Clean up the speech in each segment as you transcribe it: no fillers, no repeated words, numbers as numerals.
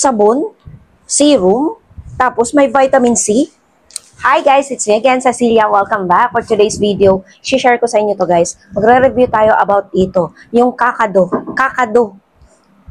sabon, serum, tapos may vitamin C. Hi guys, it's me again, Cecilia. Welcome back for today's video. I-share ko sa inyo to guys. Magre-review tayo about ito. Yung kakado.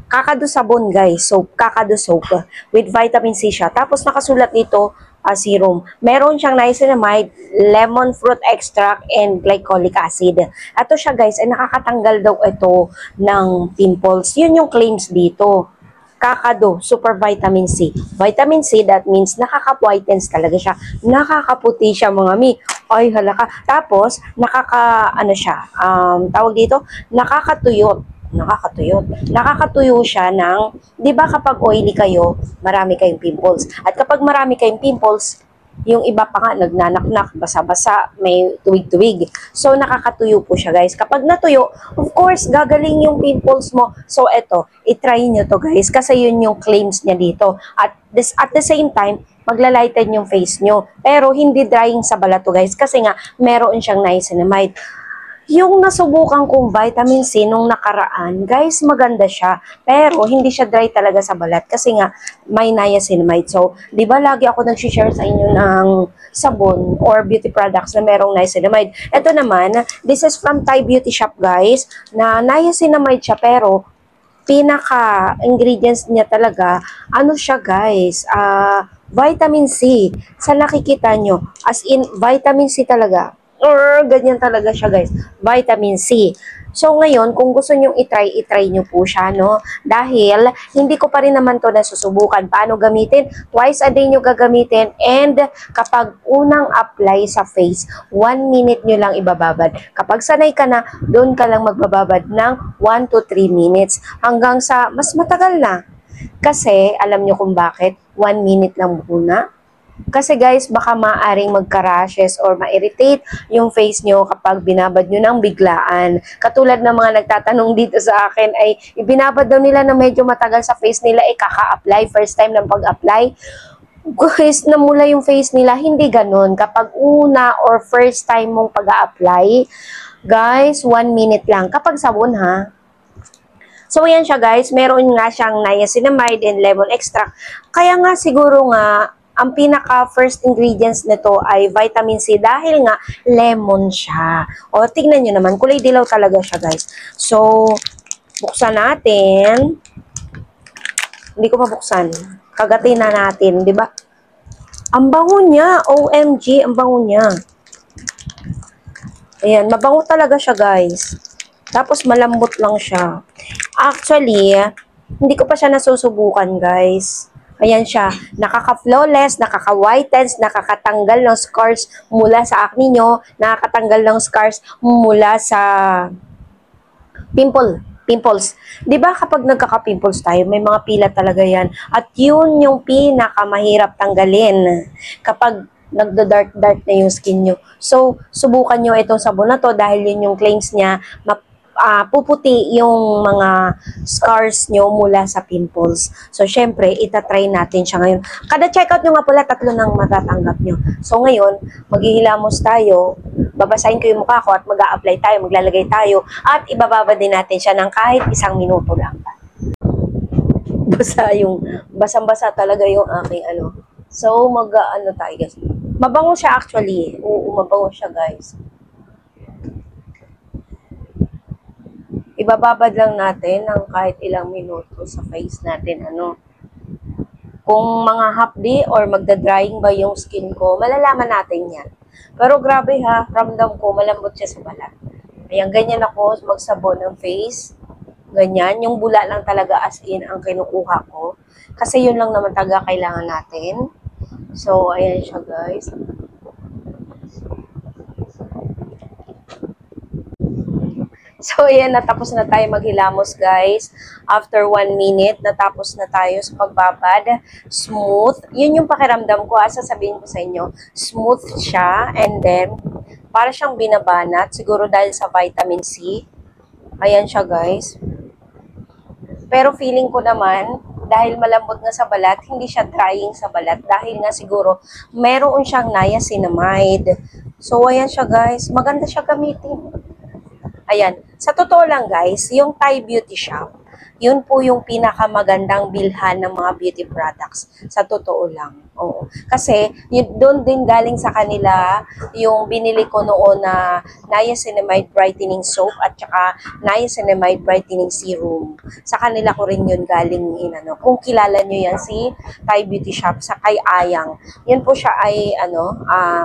Kakado sabon guys. Soap. Kakado soap. With vitamin C siya. Tapos nakasulat dito, serum. Meron siyang niacinamide, lemon fruit extract, and glycolic acid. Ato siya guys, ay nakakatanggal daw ito ng pimples. Yun yung claims dito. Kakado, super vitamin C. Vitamin C, that means nakaka-whitens talaga siya. Nakakaputi siya mga mi. Ay, halaka. Tapos, tawag dito, nakakatuyot. Nakakatuyo siya ng, di ba kapag oily kayo, marami kayong pimples. At kapag marami kayong pimples, yung iba pa nga, nagnanaknak, basa-basa, may tuwig-tuwig. So, nakakatuyo po siya, guys. Kapag natuyo, of course, gagaling yung pimples mo. So, eto, itry nyo to, guys. Kasi yun yung claims niya dito. At the same time, maglalighten yung face nyo. Pero, hindi drying sa balat to, guys. Kasi nga, meron siyang niacinamide. Yung nasubukan kong vitamin C nung nakaraan, guys, maganda siya. Pero, hindi siya dry talaga sa balat kasi nga, may niacinamide. So, di ba lagi ako nag-share sa inyo ng sabon or beauty products na merong niacinamide. Ito naman, this is from Thai Beauty Shop, guys, na niacinamide siya pero, pinaka-ingredients niya talaga, ano siya, guys, vitamin C. Sa nakikita nyo, as in, vitamin C talaga. Or ganyan talaga siya guys, vitamin C. So ngayon, kung gusto nyong itry nyo po siya, no? Dahil hindi ko pa rin naman to nasusubukan. Paano gamitin? Twice a day nyo gagamitin and kapag unang apply sa face, 1 minute nyo lang ibababad. Kapag sanay ka na, doon ka lang magbababad ng 1 to 3 minutes hanggang sa mas matagal na. Kasi, alam nyo kung bakit, 1 minute lang muna. Kasi guys, baka maaring magka-rashes or ma-irritate yung face nyo kapag binabad nyo ng biglaan. Katulad ng mga nagtatanong dito sa akin ay ibinabad daw nila na medyo matagal sa face nila kaka-apply, first time ng pag-apply. Guys, namula yung face nila, hindi ganun. Kapag una or first time mong pag-apply, guys, 1 minute lang. Kapag sabon ha. So, yan siya guys. Meron nga siyang niacinamide and lemon extract. Kaya nga siguro nga, ang pinaka-first ingredients nito ay vitamin C dahil nga lemon siya. O, tignan nyo naman. Kulay dilaw talaga siya, guys. So, buksan natin. Hindi ko mabuksan. Kagatin na natin, di ba? Ang bango niya. OMG, ang bango niya. Ayan, mabango talaga siya, guys. Tapos, malambot lang siya. Actually, hindi ko pa siya nasusubukan, guys. Ayan siya, nakaka-flawless, nakaka-whitens, nakakatanggal ng scars mula sa acne nyo, nakakatanggal ng scars mula sa pimples. 'Di ba kapag nagkaka-pimples tayo, may mga pila talaga 'yan. At 'yun yung pinakamahirap tanggalin kapag nagdo-dark na yung skin nyo. So, subukan nyo itong sabon na to dahil yun yung claims niya, puputi yung mga scars nyo mula sa pimples. So, syempre, itatry natin siya ngayon. Kada checkout nyo nga pala, 3 nang matatanggap nyo. So, ngayon, maghihilamos tayo, babasahin ko yung mukha ko at mag-a-apply tayo, maglalagay tayo, at ibababa din natin siya ng kahit 1 minuto lang. Basang-basa talaga yung aking ano. So, mag-ano tayo, guys. Mabango siya actually. Oo, mabango siya, guys. Ibababad lang natin ng kahit ilang minuto sa face natin, Kung mga half day or magda-drying ba yung skin ko, malalaman natin yan. Pero grabe ha, ramdam ko, malambot siya sa balat. Ayan, ganyan ako magsabon ng face. Ganyan, yung bula lang talaga as in ang kinukuha ko. Kasi yun lang naman talaga kailangan natin. So, ayan siya guys. So, ayan, natapos na tayo maghilamos, guys. After 1 minute, natapos na tayo sa pagbabad. Smooth. Yun yung pakiramdam ko, sasabihin ko sa inyo. Smooth siya, and then, para siyang binabanat. Siguro dahil sa vitamin C. Ayan siya, guys. Pero feeling ko naman, dahil malambot nga sa balat, hindi siya drying sa balat. Dahil nga siguro, meron siyang niacinamide. So, ayan siya, guys. Maganda siya gamitin. Ayan. Sa totoo lang guys, yung Thai Beauty Shop, yun po yung pinakamagandang bilhan ng mga beauty products. Sa totoo lang. Oo. Kasi, doon din galing sa kanila yung binili ko noon na niacinamide brightening soap at saka niacinamide brightening serum. Sa kanila ko rin yun galing inano. Kung kilala nyo yan, si Thai Beauty Shop sa kay Ayang. Yan po siya ay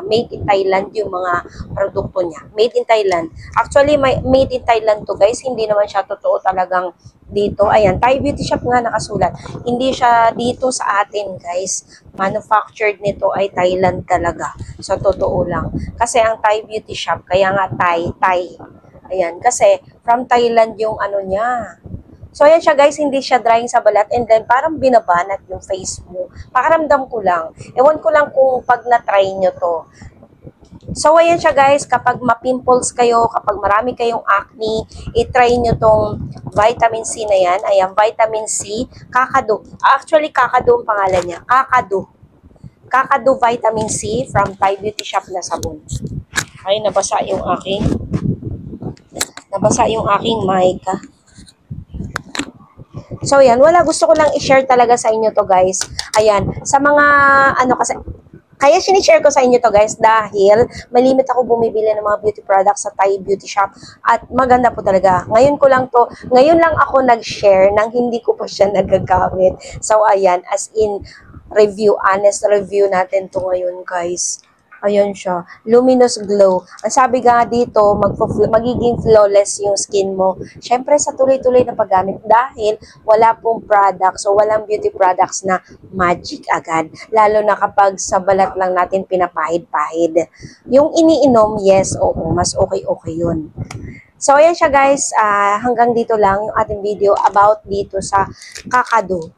made in Thailand yung mga produkto niya. Made in Thailand. Actually, made in Thailand to guys. Hindi naman siya totoo talagang dito. Ayan, Thai Beauty Shop nga nakasulat. Hindi siya dito sa atin guys. Manufactured nito ay Thailand talaga. Sa totoo lang. Kasi ang Thai Beauty Shop, kaya nga Thai. Ayan, kasi from Thailand yung ano niya. So, ayan siya guys, hindi siya drying sa balat and then parang binabanat yung face mo. Pakaramdam ko lang. Ewan ko lang kung pag na-try nyo to. So, ayan siya guys, kapag ma-pimples kayo, kapag marami kayong acne, i-try nyo tong vitamin C na yan. Ayan, vitamin C, Kakadu. Actually, Kakadu ang pangalan niya. Kakadu. Kakadu vitamin C from Thai Beauty Shop na sabon. Ay, nabasa yung aking mic. So, yan. Wala. Gusto ko lang i-share talaga sa inyo to, guys. Ayan. Sa mga, kasi, kaya sinishare ko sa inyo to, guys, dahil malimit ako bumibili ng mga beauty products sa Thai Beauty Shop. At maganda po talaga. Ngayon lang ako nag-share nang hindi ko pa siya nagagamit. So, ayan. As in, honest review natin to ngayon, guys. Ayan siya. Luminous glow. Ang sabi nga dito, magiging flawless yung skin mo. Siyempre, sa tuloy-tuloy na paggamit dahil wala pong products o walang beauty products na magic agad. Lalo na kapag sa balat lang natin pinapahid-pahid. Yung iniinom, yes, oo, mas okay yun. So, ayan siya guys. Hanggang dito lang yung ating video about dito sa Kakadu.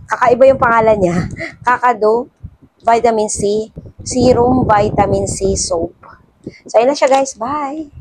Kakaiba yung pangalan niya. Kakadu Vitamin C Serum Vitamin C Soap. So, ayun na siya guys. Bye!